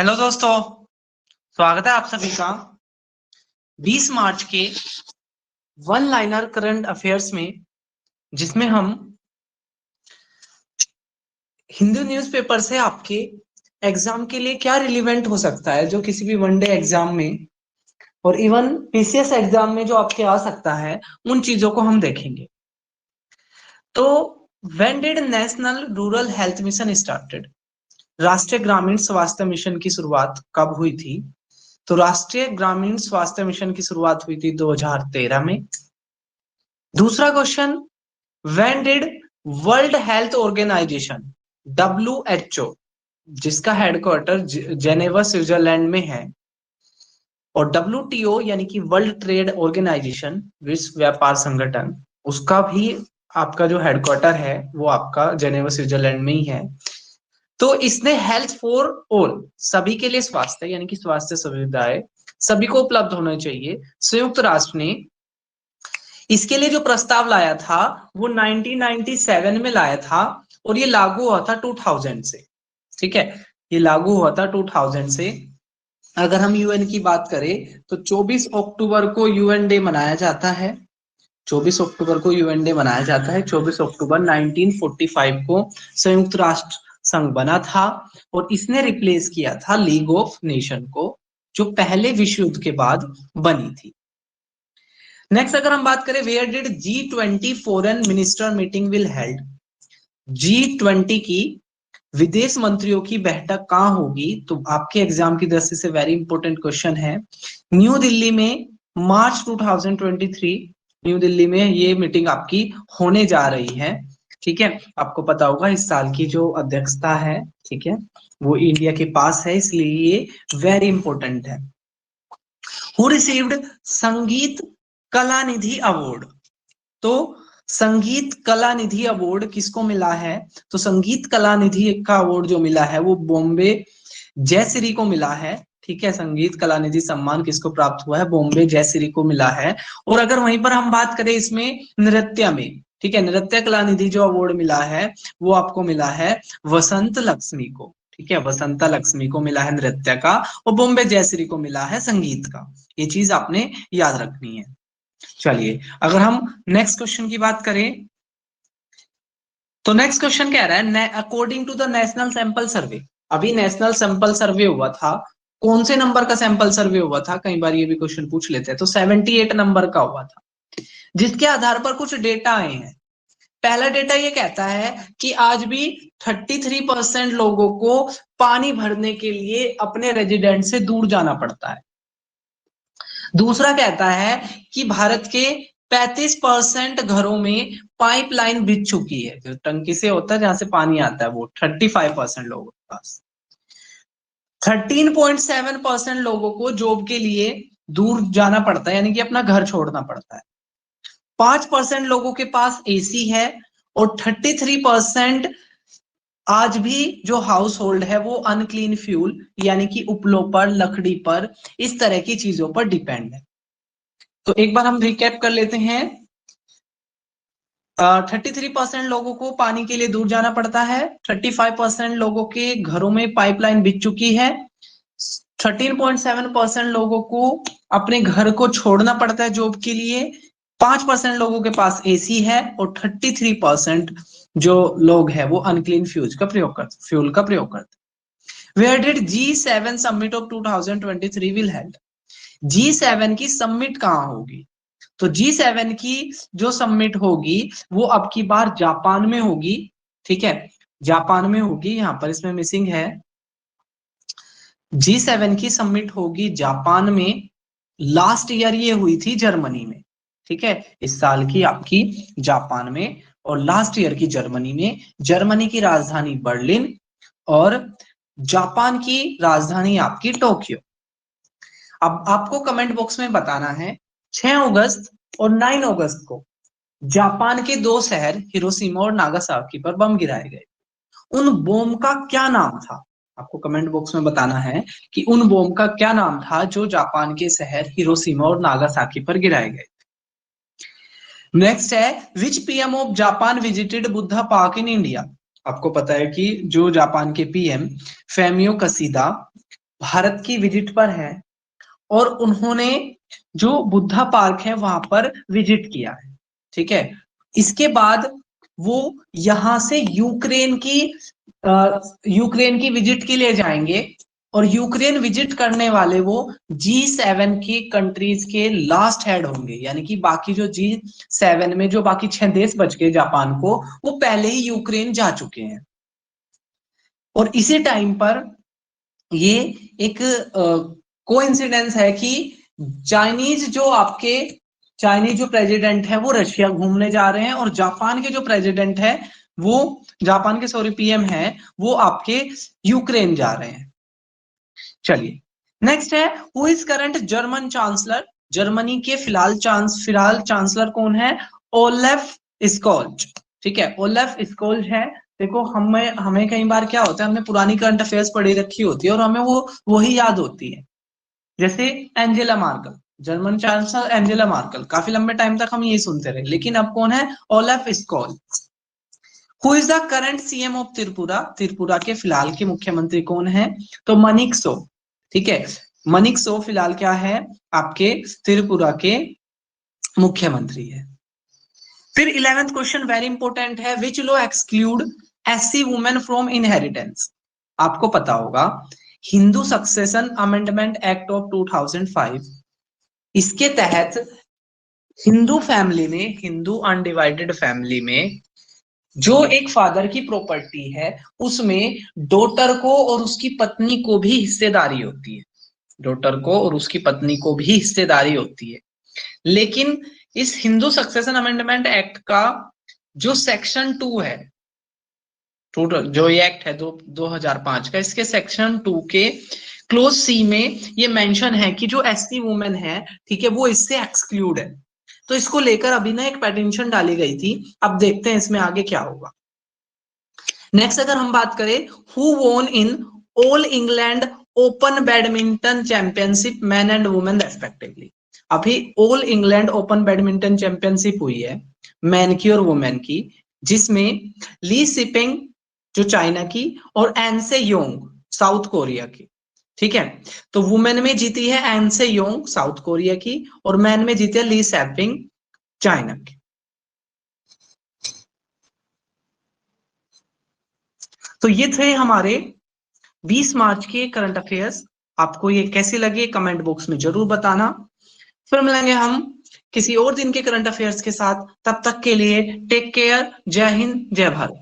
Hello दोस्तों, स्वागत है आप सभी का 20 मार्च के वन लाइनर करंट अफेयर्स में, जिसमें हम हिंदू न्यूज़पेपर से आपके एग्जाम के लिए क्या रिलेवेंट हो सकता है, जो किसी भी वनडे एग्जाम में और इवन पीसीएस एग्जाम में जो आपके आ सकता है, उन चीजों को हम देखेंगे। तो when did national rural health mission started? राष्ट्रीय ग्रामीण स्वास्थ्य मिशन की शुरुआत कब हुई थी? तो राष्ट्रीय ग्रामीण स्वास्थ्य मिशन की शुरुआत हुई थी 2013 में। दूसरा question, when did World Health Organization WHO, जिसका हेडक्वार्टर जेनेवा स्विट्जरलैंड में है, और WTO यानी कि वर्ल्ड ट्रेड ऑर्गेनाइजेशन, विश्व व्यापार संगठन, उसका भी आपका जो हेडक्वार्टर है वो आपका जेनेवा स्विट्जरलैंड में ही है। तो इसने हेल्थ फॉर ऑल, सभी के लिए स्वास्थ्य यानी कि स्वास्थ्य सुविधाएं सभी को उपलब्ध होना चाहिए, संयुक्त राष्ट्र ने इसके लिए जो प्रस्ताव लाया था वो 1997 में लाया था, और ये लागू हुआ था 2000 से। ठीक है, ये लागू हुआ था 2000 से। अगर हम यूएन की बात करें तो 24 अक्टूबर को यूएन डे मनाया जाता है। 24 अक्टूबर को यूएन डे मनाया जाता है। 24 अक्टूबर 1945 को संयुक्त राष्ट्र संघ बना था, और इसने रिप्लेस किया था लीग ऑफ नेशन को, जो पहले विश्व युद्ध के बाद बनी थी। नेक्स्ट अगर हम बात करें, where did G20 foreign minister meeting will held? G20 की विदेश मंत्रियों की बैठक कहां होगी? तो आपके एग्जाम की दृष्टि से वेरी इंपॉर्टेंट क्वेश्चन है। न्यू दिल्ली में मार्च 2023 न्यू दिल्ली में ये मीटिंग आपकी होने जा रही है। ठीक है, आपको पता होगा इस साल की जो अध्यक्षता है, ठीक है, वो इंडिया के पास है, इसलिए ये वेरी इंपॉर्टेंट है। हु रिसीव्ड संगीत कला निधि अवार्ड? तो संगीत कला निधि अवार्ड किसको मिला है? तो संगीत कला निधि का अवार्ड जो मिला है वो बॉम्बे जयश्री को मिला है। ठीक है, संगीत कला निधि सम्मान किसको प्राप्त हुआ है? बॉम्बे जयश्री को मिला है। और अगर वहीं पर हम बात करें इसमें नृत्य में, ठीक है, नृत्य कला निधि जो अवार्ड मिला है वो आपको मिला है वसंत लक्ष्मी को। ठीक है, वसंता लक्ष्मी को मिला है नृत्य का, और बॉम्बे जयश्री को मिला है संगीत का। ये चीज आपने याद रखनी है। चलिए, अगर हम नेक्स्ट क्वेश्चन की बात करें तो नेक्स्ट क्वेश्चन कह रहा है, according to the national sample survey. अभी नेशनल सैंपल सर्वे हुआ था, कौन से नंबर का सैंपल सर्वे हुआ था? कई बार ये भी क्वेश्चन पूछ लेते हैं। तो 78 नंबर का हुआ था, जिसके आधार पर कुछ डेटा आए हैं। पहला डेटा ये कहता है कि आज भी 33% लोगों को पानी भरने के लिए अपने रेजिडेंट से दूर जाना पड़ता है। दूसरा कहता है कि भारत के 35% घरों में पाइपलाइन बिछ चुकी है, जो टंकी से होता है जहां से पानी आता है, वो 35% लोगों के पास। 13.7% लोगों को जॉब के लिए दूर जाना पड़ता है, यानी कि अपना घर छोड़ना पड़ता है। 5% लोगों के पास एसी है, और 33% आज भी जो हाउस होल्ड है वो अनक्लीन फ्यूल यानी कि उपलों पर, लकड़ी पर, इस तरह की चीजों पर डिपेंड है। तो एक बार हम रिकैप कर लेते हैं। 33% लोगों को पानी के लिए दूर जाना पड़ता है, 35% लोगों के घरों में पाइपलाइन बिछ चुकी है, 13.7% लोगों को अपने घर को छोड़ना पड़ता है जॉब के लिए, 5% लोगों के पास एसी है, और 33% जो लोग हैं वो अनक्लीन फ्यूल का प्रयोग करते। Where did G7 summit of 2023 will held? G7 की समिट कहां होगी? तो G7 की जो समिट होगी वो अब की बार जापान में होगी। ठीक है, जापान में होगी, यहां पर इसमें मिसिंग है। G7 की समिट होगी जापान में। लास्ट ईयर ये हुई थी जर्मनी में। ठीक है, इस साल की आपकी जापान में, और लास्ट ईयर की जर्मनी में। जर्मनी की राजधानी बर्लिन, और जापान की राजधानी आपकी टोक्यो। अब आपको कमेंट बॉक्स में बताना है 6 अगस्त और 9 अगस्त को जापान के 2 शहर हिरोशिमा और नागासाकी पर बम गिराए गए। उन बम का क्या नाम था? आपको कमेंट बॉक्स में बताना है कि उन बम का क्या नाम था जो जापान के शहर हिरोशिमा और नागासाकी पर गिराए गए। नेक्स्ट है, which PM of Japan visited Buddha park in India? आपको पता है कि जो जापान के पीएम फेमियो कसीदा भारत की विजिट पर है और उन्होंने जो बुद्धा पार्क है वहां पर विजिट किया है, ठीक है। इसके बाद वो यहां से यूक्रेन की विजिट के लिए जाएंगे और यूक्रेन विजिट करने वाले वो G7 की कंट्रीज के लास्ट हेड होंगे, यानी कि बाकी जो G7 में जो बाकी 6 देश बच गए जापान को, वो पहले ही यूक्रेन जा चुके हैं। और इसी टाइम पर ये एक कोइंसिडेंस है कि चाइनीज जो प्रेसिडेंट है वो रशिया घूमने जा रहे हैं और जापान के जो प्रेसिडेंट है वो पीएम है वो आपके यूक्रेन जा रहे हैं। चलिए नेक्स्ट है, who is current German chancellor. Germany के फिलहाल चांसलर कौन है? ओलेफ स्कोल्ज, ठीक है, ओलेफ स्कोल्ज है। देखो हमें कई बार क्या होता है, हमने पुरानी करंट अफेयर्स पढ़ी रखी होती है और हमें वही याद होती है। जैसे Angela Merkel, German chancellor Angela Merkel, काफी लंबे टाइम तक हम ये सुनते रहे, लेकिन अब कौन है? Olaf Scholz. Who is the current CM of Tripura. Tripura के फिलहाल के मुख्यमंत्री कौन है? तो मनिक सो, ठीक है, मनिक सो फिलहाल क्या है? आपके त्रिपुरा के मुख्यमंत्री है। फिर 11th क्वेश्चन वेरी इंपॉर्टेंट है, which law exclude SC women from inheritance. आपको पता होगा Hindu succession amendment act of 2005, इसके तहत हिंदू अनडिवाइडेड फैमिली में जो एक फादर की प्रॉपर्टी है उसमें डॉटर को और उसकी पत्नी को भी हिस्सेदारी होती है, डॉटर को और उसकी पत्नी को भी हिस्सेदारी होती है। लेकिन इस हिंदू सक्सेशन अमेंडमेंट एक्ट का जो सेक्शन 2 है, टोटल जो ये एक्ट है 2005 का, इसके सेक्शन 2 के क्लोज सी में ये मेंशन है कि जो एससी वुमेन है, ठीक है, वो इससे एक्सक्लूड है। तो इसको लेकर अभी ना एक पेटिशन डाली गई थी, अब देखते हैं इसमें आगे क्या होगा। नेक्स्ट अगर हम बात करें, who won in All England Open badminton championship men and women respectively. अभी All England Open badminton championship हुई है मैन की और वुमेन की, जिसमें ली सिपिंग जो चाइना की और एनसे योंग साउथ कोरिया की, ठीक है। तो वुमेन में जीती है एनसे योंग साउथ कोरिया की और मैन में जीती है ली सिपिंग चाइना की। तो ये थे हमारे 20 मार्च के करंट अफेयर्स। आपको ये कैसे लगे कमेंट बॉक्स में जरूर बताना। फिर मिलेंगे हम किसी और दिन के करंट अफेयर्स के साथ, तब तक के लिए टेक केयर, जय हिंद जय भारत।